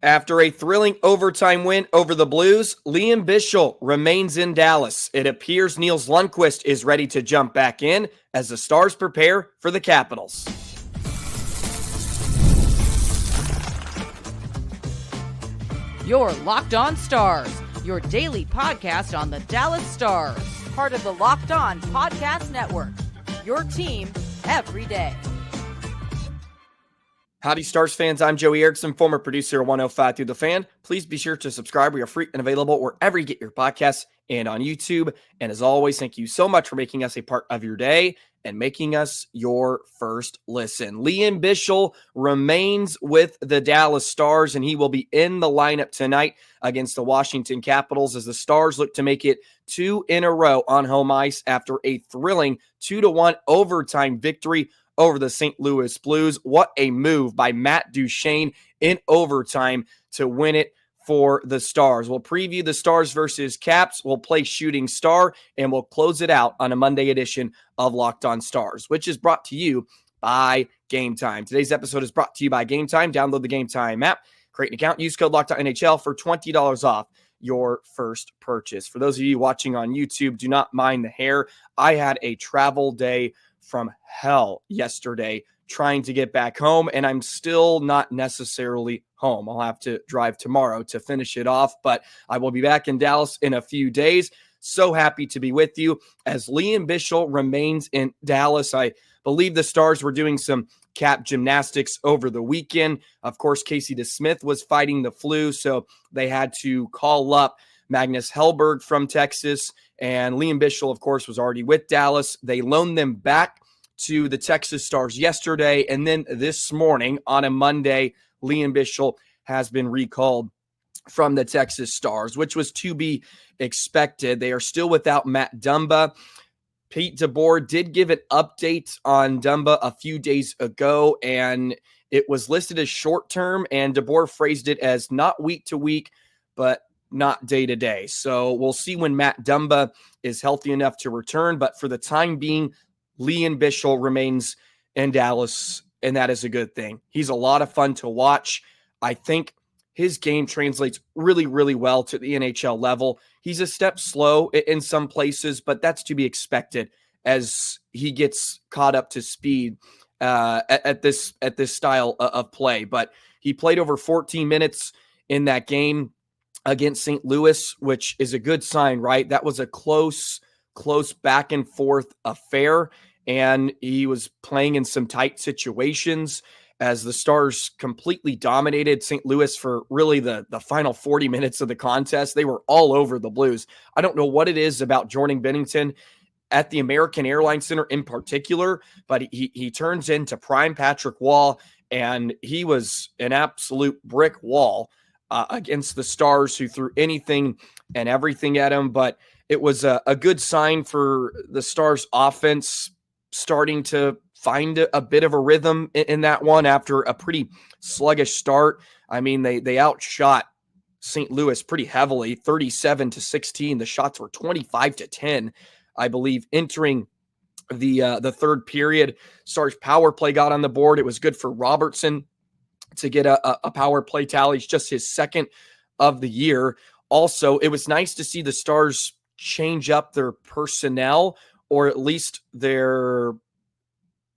After a thrilling overtime win over the Blues, Lian Bichsel remains in Dallas. It appears Nils Lundkvist is ready to jump back in as the Stars prepare for the Capitals. You're Locked On Stars, your daily podcast on the Dallas Stars. Part of the Locked On Podcast Network, your team every day. Howdy, Stars fans. I'm Joey Erickson, former producer of 105 Through the Fan. Please be sure to subscribe. We are free and available wherever you get your podcasts and on YouTube. And as always, thank you so much for making us a part of your day and making us your first listen. Lian Bichsel remains with the Dallas Stars, and he will be in the lineup tonight against the Washington Capitals as the Stars look to make it 2 in a row on home ice after a thrilling 2-1 overtime victory over the St. Louis Blues. What a move by Matt Duchene in overtime to win it for the Stars. We'll preview the Stars versus Caps. We'll play Shooting Star, and we'll close it out on a Monday edition of Locked On Stars, which is brought to you by Game Time. Today's episode is brought to you by Game Time. Download the Game Time app, create an account, use code LOCKEDONNHL for $20 off your first purchase. For those of you watching on YouTube, do not mind the hair. I had a travel day from hell yesterday trying to get back home, and I'm still not necessarily home. I'll have to drive tomorrow to finish it off, but I will be back in Dallas in a few days. So happy to be with you as Lian Bichsel remains in Dallas. I believe the Stars were doing some cap gymnastics over the weekend. Of course, Casey Desmith was fighting the flu, so they had to call up Magnus Hellberg from Texas, and Lian Bichsel, of course, was already with Dallas. They loaned them back to the Texas Stars yesterday, and then this morning on a Monday, Lian Bichsel has been recalled from the Texas Stars, which was to be expected. They are still without Matt Dumba. Pete DeBoer did give an update on Dumba a few days ago, and it was listed as short-term, and DeBoer phrased it as not week to week, but not day to day. So we'll see when Matt Dumba is healthy enough to return. But for the time being, Lian Bichsel remains in Dallas, and that is a good thing. He's a lot of fun to watch. I think his game translates really, really well to the NHL level. He's a step slow in some places, but that's to be expected as he gets caught up to speed at this style of play. But he played over 14 minutes in that game against St. Louis, which is a good sign, right? That was a close back and forth affair, and he was playing in some tight situations as the Stars completely dominated St. Louis for really the final 40 minutes of the contest. They were all over the Blues. I don't know what it is about Jordan Binnington at the American Airlines Center in particular, but he turns into prime Patrick Wall, and he was an absolute brick wall against the Stars, who threw anything and everything at him. But it was a good sign for the Stars offense starting to find a bit of a rhythm in that one after a pretty sluggish start. I mean, they outshot St. Louis pretty heavily, 37-16. The shots were 25-10, I believe, entering the third period. Stars power play got on the board. It was good for Robertson to get a power play tally. It's just his second of the year. Also, it was nice to see the Stars change up their personnel, or at least their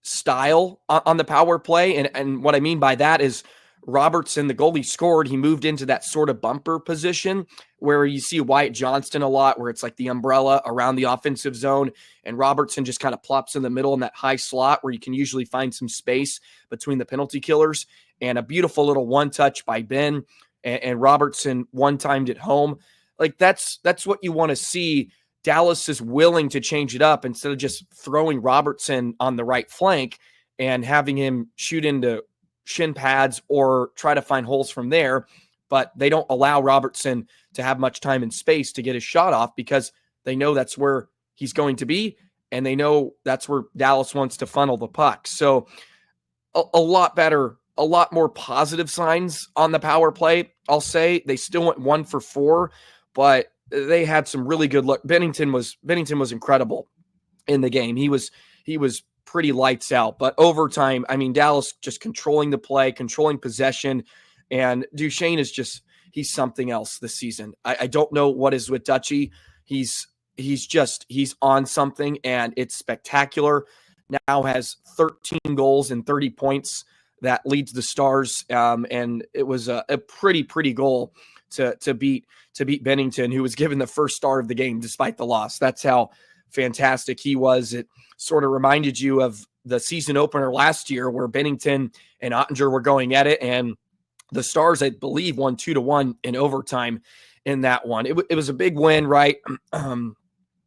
style on the power play. And what I mean by that is Robertson, the goalie, scored. He moved into that sort of bumper position where you see Wyatt Johnston a lot, where it's like the umbrella around the offensive zone. And Robertson just kind of plops in the middle in that high slot where you can usually find some space between the penalty killers. And a beautiful little one-touch by Ben, and Robertson one-timed it home. Like, that's what you want to see. Dallas is willing to change it up instead of just throwing Robertson on the right flank and having him shoot into shin pads or try to find holes from there. But they don't allow Robertson to have much time and space to get his shot off because they know that's where he's going to be, and they know that's where Dallas wants to funnel the puck. So a lot better, a lot more positive signs on the power play. I'll say they still went 1 for 4, but they had some really good luck. Binnington was incredible in the game. He was pretty lights out. But overtime, I mean, Dallas just controlling the play, controlling possession, And Duchesne is he's something else this season. I don't know what is with Dutchy. He's on something, and it's spectacular. Now has 13 goals and 30 points. That leads the Stars, and it was a pretty goal to beat Bennington, who was given the first star of the game despite the loss. That's how fantastic he was. It sort of reminded you of the season opener last year where Bennington and Oettinger were going at it, and the Stars, I believe, won 2-1 in overtime in that one. It was a big win, right?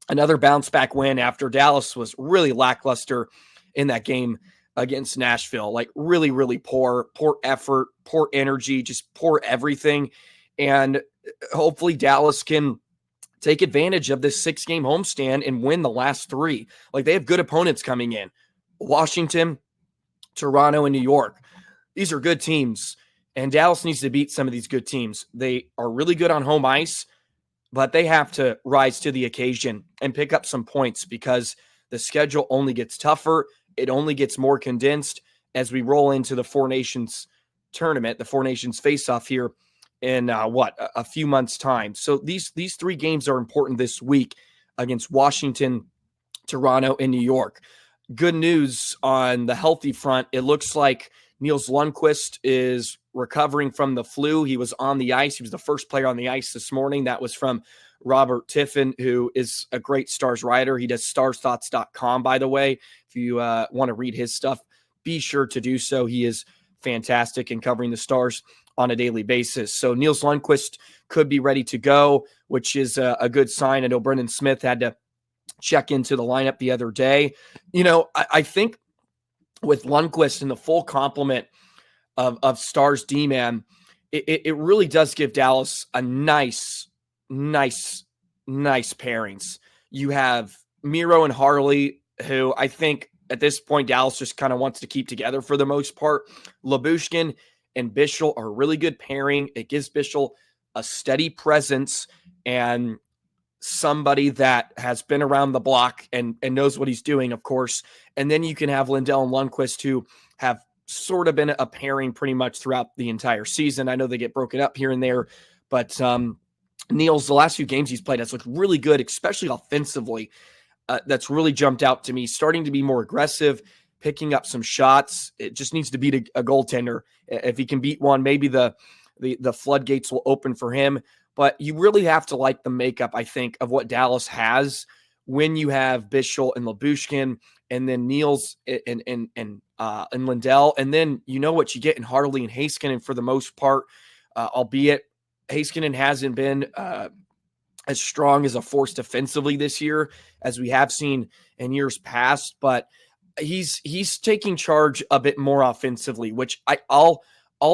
Another bounce back win after Dallas was really lackluster in that game against Nashville. Like really poor effort, poor energy, just poor everything. And hopefully Dallas can take advantage of this 6-game homestand and win the last 3. Like, they have good opponents coming in. Washington, Toronto, and New York. These are good teams, and Dallas needs to beat some of these good teams. They are really good on home ice, but they have to rise to the occasion and pick up some points because the schedule only gets tougher. It only gets more condensed as we roll into the Four Nations tournament, the Four Nations face-off here in a few months' time. So these 3 games are important this week against Washington, Toronto, and New York. Good news on the healthy front. It looks like Nils Lundkvist is recovering from the flu. He was on the ice. He was the first player on the ice this morning. That was from Robert Tiffin, who is a great Stars writer. He does starsthoughts.com, by the way. If you want to read his stuff, be sure to do so. He is fantastic in covering the Stars on a daily basis. So Nils Lundkvist could be ready to go, which is a good sign. I know Brendan Smith had to check into the lineup the other day. You know, I think with Lundkvist and the full complement of Stars D-man, it really does give Dallas a nice pairings. You have Miro and Harley, who I think at this point Dallas just kind of wants to keep together for the most part. Lyubushkin and Bichsel are a really good pairing. It gives Bichsel a steady presence and somebody that has been around the block and knows what he's doing, of course. And then you can have Lindell and Lundkvist, who have sort of been a pairing pretty much throughout the entire season. I know they get broken up here and there, but Niels, the last few games he's played has looked really good, especially offensively. That's really jumped out to me, starting to be more aggressive, picking up some shots. It just needs to beat a goaltender. If he can beat one, maybe the floodgates will open for him. But you really have to like the makeup, I think, of what Dallas has when you have Bichsel and Lyubushkin, and then Niels and Lindell, and then you know what you get in Harley and Heiskanen for the most part, albeit Heiskanen hasn't been as strong as a force defensively this year as we have seen in years past, but he's taking charge a bit more offensively, which I'll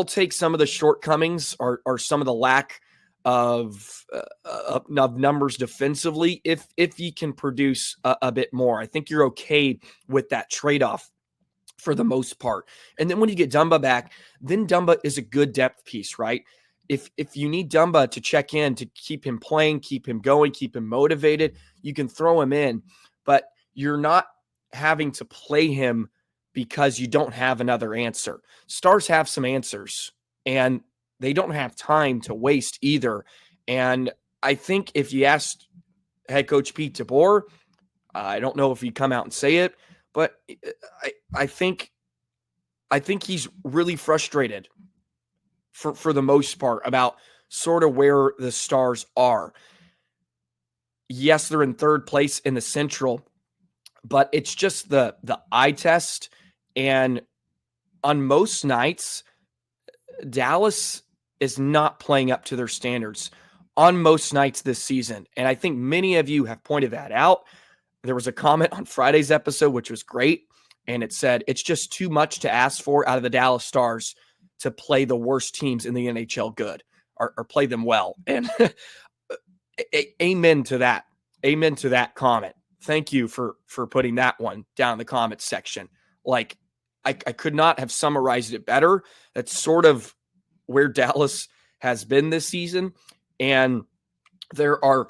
take some of the shortcomings or some of the lack of numbers defensively if he can produce a bit more. I think you're okay with that trade-off for the most part. And then when you get Dumba back, then Dumba is a good depth piece, right? If you need Dumba to check in, to keep him playing, keep him going, keep him motivated, you can throw him in, but you're not having to play him because you don't have another answer. Stars have some answers, and they don't have time to waste either. And I think if you asked head coach Pete DeBoer, I don't know if he'd come out and say it, but I think he's really frustrated for the most part about sort of where the Stars are. Yes, they're in third place in the Central, but it's just the eye test. And on most nights, Dallas is not playing up to their standards on most nights this season. And I think many of you have pointed that out. There was a comment on Friday's episode, which was great. And it said, it's just too much to ask for out of the Dallas Stars to play the worst teams in the NHL good or play them well. And amen to that. Amen to that comment. Thank you for putting that one down in the comments section. Like, I could not have summarized it better. That's sort of where Dallas has been this season. And there are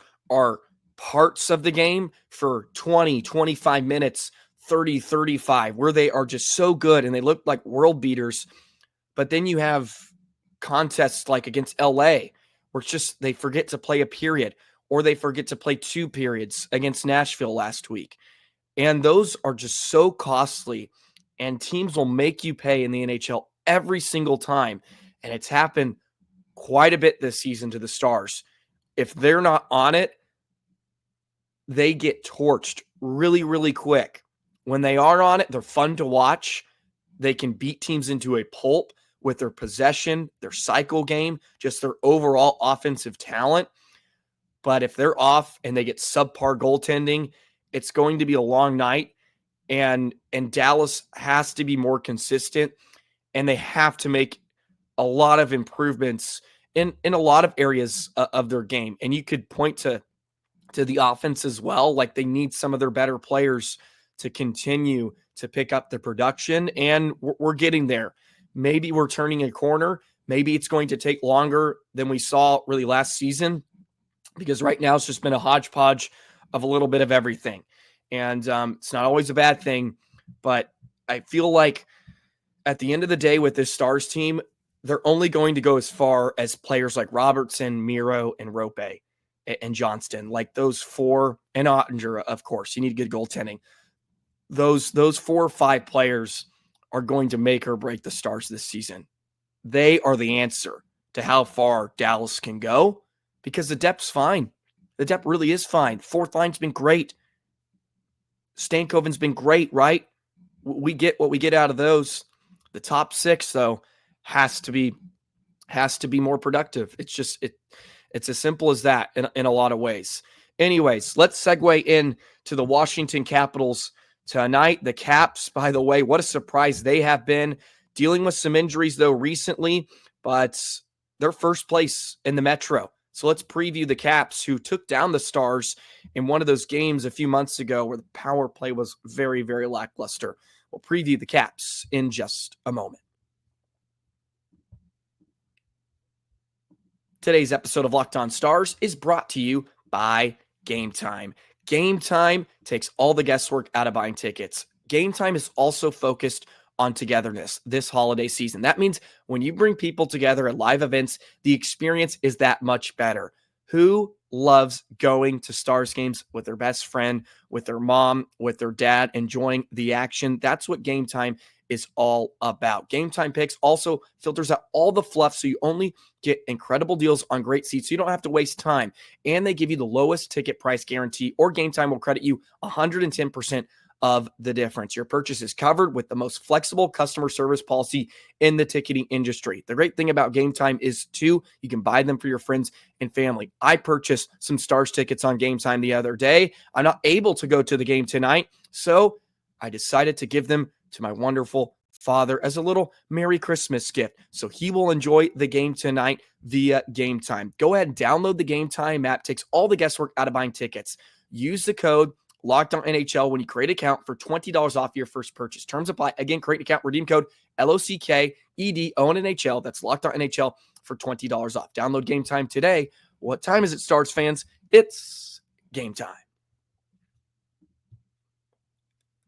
parts of the game for 20, 25 minutes, 30, 35, where they are just so good and they look like world beaters. But then you have contests like against LA, where it's just they forget to play a period or they forget to play 2 periods against Nashville last week. And those are just so costly, and teams will make you pay in the NHL every single time. And it's happened quite a bit this season to the Stars. If they're not on it, they get torched really, really quick. When they are on it, they're fun to watch. They can beat teams into a pulp with their possession, their cycle game, just their overall offensive talent. But if they're off and they get subpar goaltending, it's going to be a long night. And Dallas has to be more consistent, and they have to make a lot of improvements in a lot of areas of their game. And you could point to the offense as well. Like, they need some of their better players to continue to pick up the production, and we're getting there. Maybe we're turning a corner. Maybe it's going to take longer than we saw really last season, because right now it's just been a hodgepodge of a little bit of everything. And it's not always a bad thing, but I feel like at the end of the day with this Stars team, they're only going to go as far as players like Robertson, Miro, and Rope and Johnston, like those 4, and Oettinger, of course. You need good goaltending. Those 4 or 5 players are going to make or break the Stars this season. They are the answer to how far Dallas can go, because the depth's fine. The depth really is fine. Fourth line's been great. Stankoven's been great, right? We get what we get out of those. The top 6, though, has to be more productive. It's as simple as that in a lot of ways. Anyways, let's segue in to the Washington Capitals tonight. The Caps, by the way, what a surprise they have been, dealing with some injuries, though, recently, but they're first place in the Metro. So let's preview the Caps, who took down the Stars in one of those games a few months ago where the power play was very, very lackluster. We'll preview the Caps in just a moment. Today's episode of Locked On Stars is brought to you by Game Time. Game Time takes all the guesswork out of buying tickets. Game Time is also focused on togetherness this holiday season. That means when you bring people together at live events, the experience is that much better. Who loves going to Stars games with their best friend, with their mom, with their dad, enjoying the action? That's what Game Time is all about. Game Time Picks also filters out all the fluff, so you only get incredible deals on great seats, so you don't have to waste time. And they give you the lowest ticket price guarantee, or Game Time will credit you 110% of the difference. Your purchase is covered with the most flexible customer service policy in the ticketing industry. The great thing about Game Time is, too, you can buy them for your friends and family. I purchased some Stars tickets on Game Time the other day. I'm not able to go to the game tonight, so I decided to give them to my wonderful father as a little Merry Christmas gift. So he will enjoy the game tonight via Game Time. Go ahead and download the Game Time app. Takes all the guesswork out of buying tickets. Use the code LOCKEDONNHL when you create an account for $20 off your first purchase. Terms apply. Again, create an account, redeem code LOCKEDONNHL. That's LOCKEDONNHL for $20 off. Download Game Time today. What time is it, Stars fans? It's game time.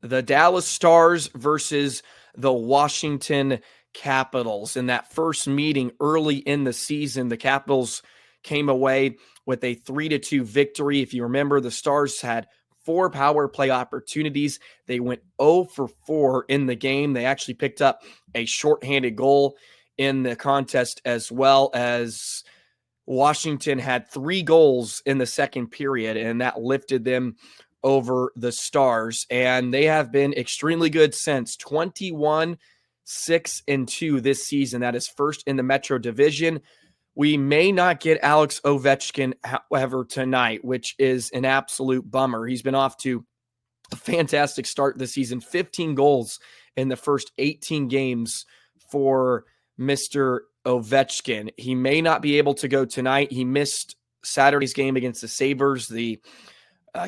The Dallas Stars versus the Washington Capitals. In that first meeting early in the season, the Capitals came away with a 3-2 victory. If you remember, the Stars had 4 power play opportunities. They went 0 for 4 in the game. They actually picked up a shorthanded goal in the contest, as well as Washington had 3 goals in the second period, and that lifted them over the Stars. And they have been extremely good since. 21-6-2 this season. That is first in the Metro Division. We may not get Alex Ovechkin, however, tonight, which is an absolute bummer. He's been off to a fantastic start this season. 15 goals in the first 18 games for Mr. Ovechkin. He may not be able to go tonight. He missed Saturday's game against the Sabres. The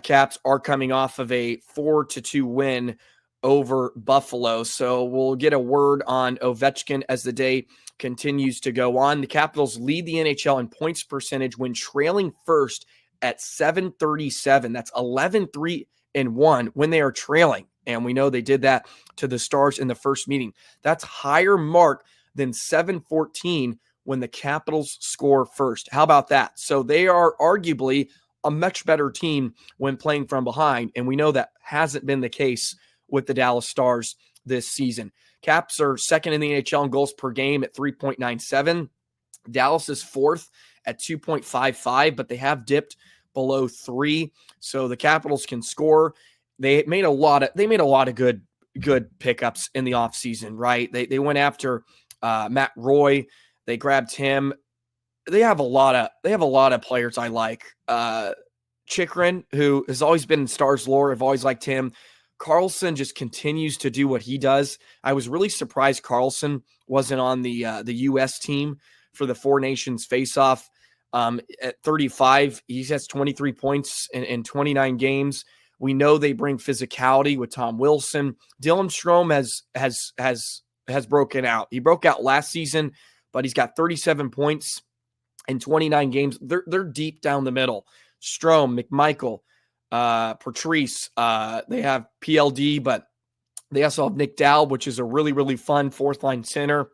Caps are coming off of a 4-2 win over Buffalo. So we'll get a word on Ovechkin as the day continues to go on. The Capitals lead the NHL in points percentage when trailing first at .737. That's 11-3-1 when they are trailing. And we know they did that to the Stars in the first meeting. That's higher mark than .714 when the Capitals score first. How about that? So they are arguably a much better team when playing from behind, and we know that hasn't been the case with the Dallas Stars this season. Caps are second in the NHL in goals per game at 3.97. Dallas is fourth at 2.55, but they have dipped below 3. So the Capitals can score. They made a lot of good pickups in the offseason, right? They went after Matt Roy. They grabbed him. They have a lot of players I like. Chikrin, who has always been in Stars lore, I've always liked him. Carlson just continues to do what he does. I was really surprised Carlson wasn't on the U.S. team for the Four Nations face-off. At 35, he has 23 points in 29 games. We know they bring physicality with Tom Wilson. Dylan Strome has broken out. He broke out last season, but he's got 37 points in 29 games. They're deep down the middle. Strome, McMichael, Patrice. They have PLD, but they also have Nick Dowd, which is a really, really fun fourth-line center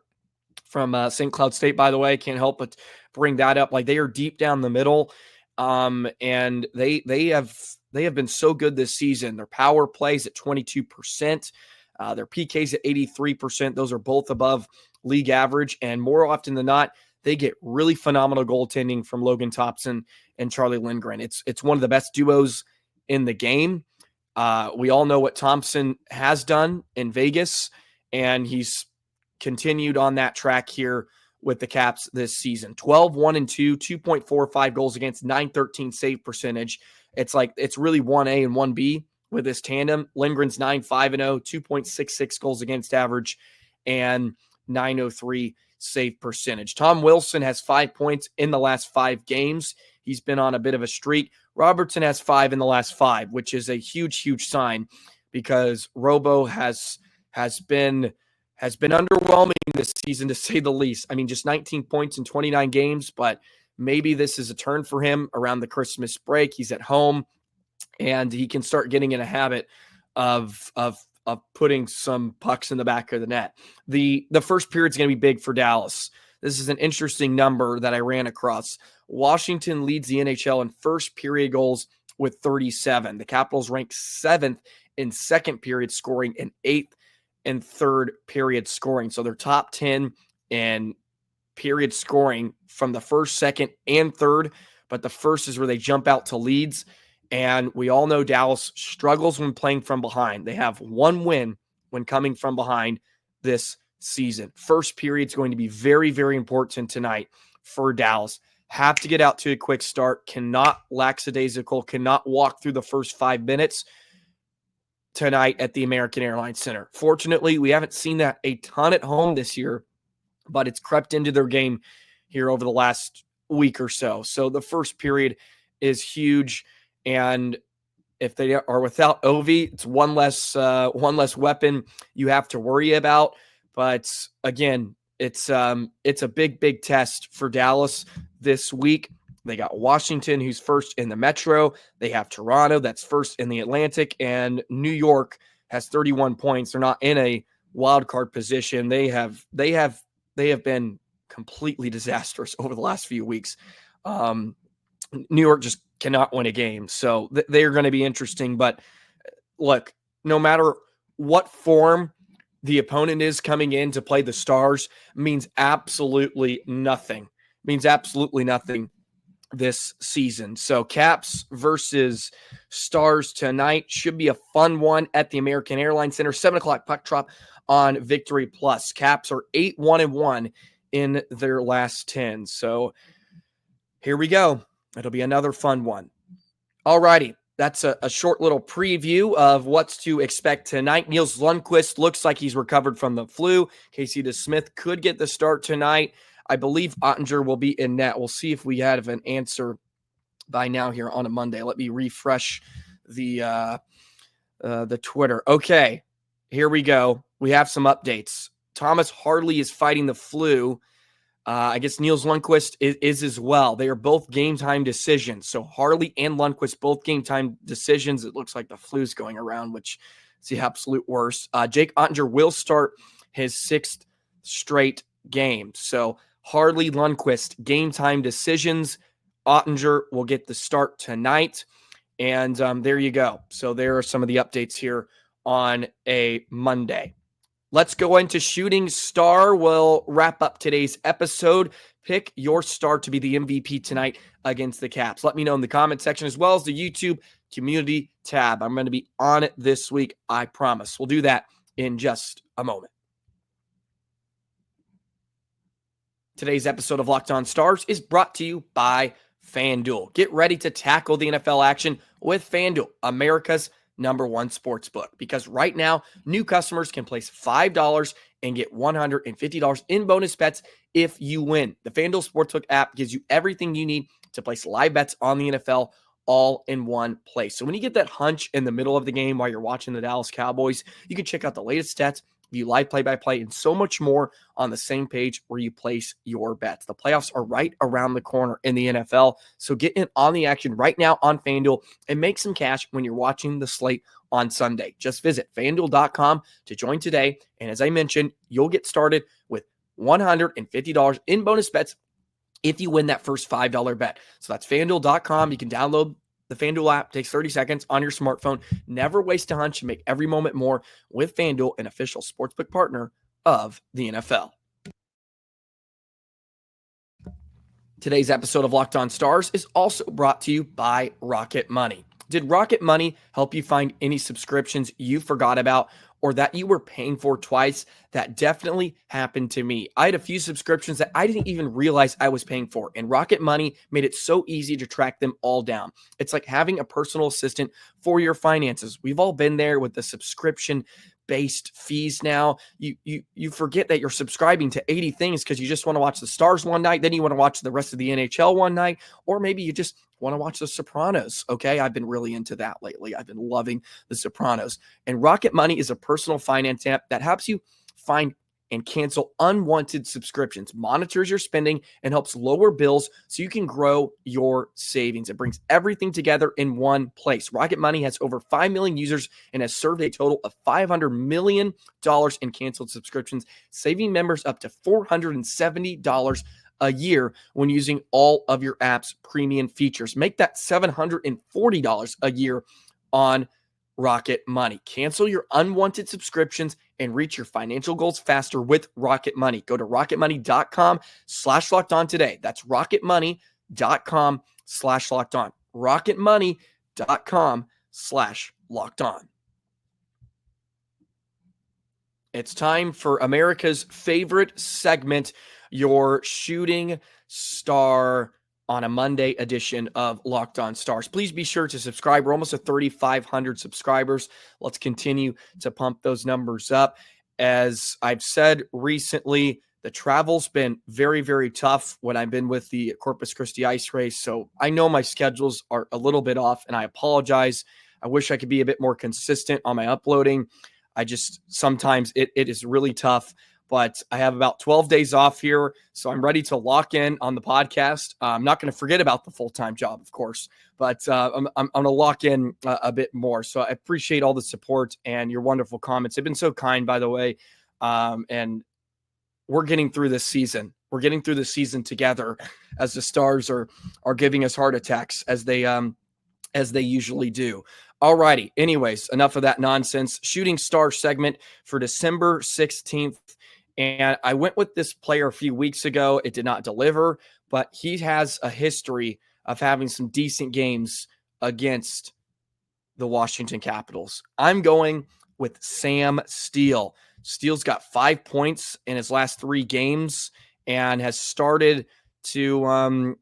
from St. Cloud State, by the way. Can't help but bring that up. Like, they are deep down the middle, and they have been so good this season. Their power plays at 22%. Their PKs at 83%. Those are both above league average, and more often than not, they get really phenomenal goaltending from Logan Thompson and Charlie Lindgren. It's one of the best duos in the game. We all know what Thompson has done in Vegas, and he's continued on that track here with the Caps this season. 12-1-2, 2.45 goals against, 913 save percentage. It's really 1A and 1B with this tandem. Lindgren's 9-5-0, 2.66 goals against average, and 903 save percentage. Tom Wilson has 5 points in the last 5 games. He's been on a bit of a streak. Robertson has 5 in the last 5, which is a huge, huge sign because Robo has been underwhelming this season, to say the least. I mean, just 19 points in 29 games, but maybe this is a turn for him around the Christmas break. He's at home, and he can start getting in a habit of putting some pucks in the back of the net. The first period is going to be big for Dallas. This is an interesting number that I ran across. Washington leads the NHL in first period goals with 37. The Capitals rank 7th in second period scoring and 8th in third period scoring. So they're top 10 in period scoring from the first, second, and third. But the first is where they jump out to leads. And we all know Dallas struggles when playing from behind. They have 1 win when coming from behind this season. First period is going to be very, very important tonight for Dallas. Have to get out to a quick start. Cannot lackadaisical. Cannot walk through the first 5 minutes tonight at the American Airlines Center. Fortunately, we haven't seen that a ton at home this year, but it's crept into their game here over the last week or so. So the first period is huge. And if they are without Ovi, it's one less weapon you have to worry about. But again, it's a big test for Dallas this week. They got Washington, who's first in the Metro. They have Toronto, that's first in the Atlantic, and New York has 31 points. They're not in a wild card position. They have been completely disastrous over the last few weeks. New York just cannot win a game, so they're going to be interesting. But look, no matter what form the opponent is coming in to play the Stars, means absolutely nothing. This season. So Caps versus Stars tonight should be a fun one at the American Airlines Center. 7 o'clock puck drop on Victory Plus. Caps are 8-1-1 in their last 10. So here we go. It'll be another fun one. All righty. That's a short little preview of what's to expect tonight. Nils Lundkvist looks like he's recovered from the flu. Casey Desmith could get the start tonight. I believe Oettinger will be in net. We'll see if we have an answer by now here on a Monday. Let me refresh the Twitter. Okay, here we go. We have some updates. Thomas Harley is fighting the flu. I guess Nils Lundkvist is as well. They are both game-time decisions. So Harley and Lundkvist, both game-time decisions. It looks like the flu's going around, which is the absolute worst. Jake Oettinger will start his 6th straight game. So Harley, Lundkvist, game time decisions. Oettinger will get the start tonight. And there you go. So there are some of the updates here on a Monday. Let's go into shooting star. We'll wrap up today's episode. Pick your star to be the MVP tonight against the Caps. Let me know in the comment section as well as the YouTube community tab. I'm going to be on it this week, I promise. We'll do that in just a moment. Today's episode of Locked On Stars is brought to you by FanDuel. Get ready to tackle the NFL action with FanDuel, America's #1 sportsbook. Because right now, new customers can place $5 and get $150 in bonus bets if you win. The FanDuel Sportsbook app gives you everything you need to place live bets on the NFL all in one place. So when you get that hunch in the middle of the game while you're watching the Dallas Cowboys, you can check out the latest stats, view live play-by-play, and so much more on the same page where you place your bets. The playoffs are right around the corner in the NFL, so get in on the action right now on FanDuel and make some cash when you're watching the slate on Sunday. Just visit FanDuel.com to join today, and as I mentioned, you'll get started with $150 in bonus bets if you win that first $5 bet. So that's FanDuel.com. You can download the FanDuel app. Takes 30 seconds on your smartphone. Never waste a hunch and make every moment more with FanDuel, an official sportsbook partner of the NFL. Today's episode of Locked On Stars is also brought to you by Rocket Money. Did Rocket Money help you find any subscriptions you forgot about or that you were paying for twice? That definitely happened to me. I had a few subscriptions that I didn't even realize I was paying for, and Rocket Money made it so easy to track them all down. It's like having a personal assistant for your finances. We've all been there with the subscription-based fees now. You forget that you're subscribing to 80 things because you just want to watch the Stars one night, then you want to watch the rest of the NHL one night, or maybe you just want to watch The Sopranos, okay? I've been really into that lately. I've been loving The Sopranos. And Rocket Money is a personal finance app that helps you find and cancel unwanted subscriptions, monitors your spending, and helps lower bills so you can grow your savings. It brings everything together in one place. Rocket Money has over 5 million users and has served a total of $500 million in canceled subscriptions, saving members up to $470 a year when using all of your app's premium features. Make that $740 a year on Rocket Money. Cancel your unwanted subscriptions and reach your financial goals faster with Rocket Money. Go to rocketmoney.com/lockedon today. That's rocketmoney.com/lockedon. rocketmoney.com/lockedon. It's time for America's favorite segment, your shooting star, on a Monday edition of Locked On Stars. Please be sure to subscribe. We're almost at 3,500 subscribers. Let's continue to pump those numbers up. As I've said recently, the travel's been very, very tough when I've been with the Corpus Christi ice race. So I know my schedules are a little bit off, and I apologize. I wish I could be a bit more consistent on my uploading. Sometimes it is really tough. But I have about 12 days off here, so I'm ready to lock in on the podcast. I'm not going to forget about the full-time job, of course, but I'm going to lock in a bit more. So I appreciate all the support and your wonderful comments. They've been so kind, by the way, and we're getting through this season. We're getting through the season together as the Stars are giving us heart attacks as they usually do. All righty. Anyways, enough of that nonsense. Shooting star segment for December 16th. And I went with this player a few weeks ago. It did not deliver, but he has a history of having some decent games against the Washington Capitals. I'm going with Sam Steele. Steele's got 5 points in his last 3 games and has started to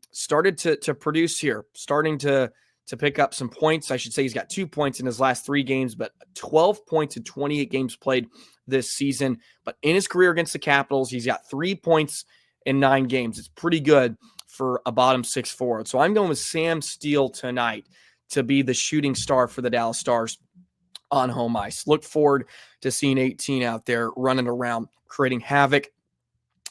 produce here, starting to pick up some points. I should say he's got 2 points in his last 3 games, but 12 points in 28 games played this season. But in his career against the Capitals, he's got 3 points in 9 games. It's pretty good for a bottom 6 forward. So I'm going with Sam Steele tonight to be the shooting star for the Dallas Stars on home ice. Look forward to seeing 18 out there running around, creating havoc,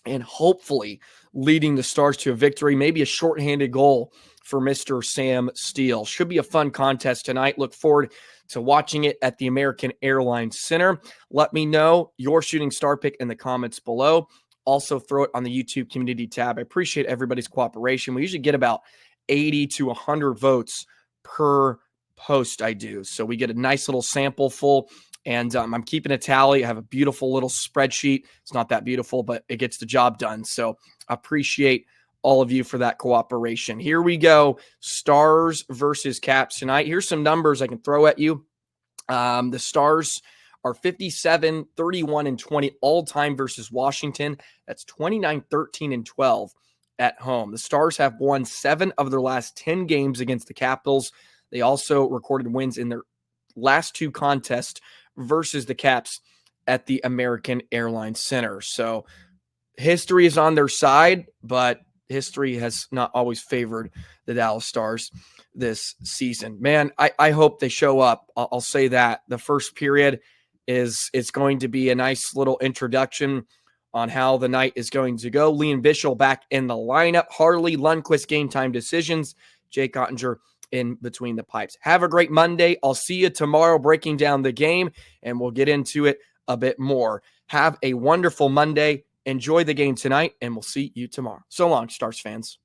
and hopefully leading the Stars to a victory, maybe a shorthanded goal for Mr. Sam Steele. Should be a fun contest tonight. Look forward to watching it at the American Airlines Center. Let me know your shooting star pick in the comments below. also throw it on the YouTube community tab. I appreciate everybody's cooperation. We usually get about 80 to 100 votes per post I do. So we get a nice little sample full, and I'm keeping a tally. I have a beautiful little spreadsheet. It's not that beautiful, but it gets the job done. So I appreciate all of you for that cooperation. Here we go. Stars versus Caps tonight. Here's some numbers I can throw at you. The Stars are 57, 31, and 20 all-time versus Washington. That's 29, 13, and 12 at home. The Stars have won 7 of their last 10 games against the Capitals. They also recorded wins in their last 2 contests versus the Caps at the American Airlines Center. So history is on their side, but history has not always favored the Dallas Stars this season. Man, I hope they show up. I'll say that. The first period it's going to be a nice little introduction on how the night is going to go. Lian Bichsel back in the lineup. Harley, Lundkvist game time decisions. Jake Oettinger in between the pipes. Have a great Monday. I'll see you tomorrow breaking down the game, and we'll get into it a bit more. Have a wonderful Monday. Enjoy the game tonight, and we'll see you tomorrow. So long, Stars fans.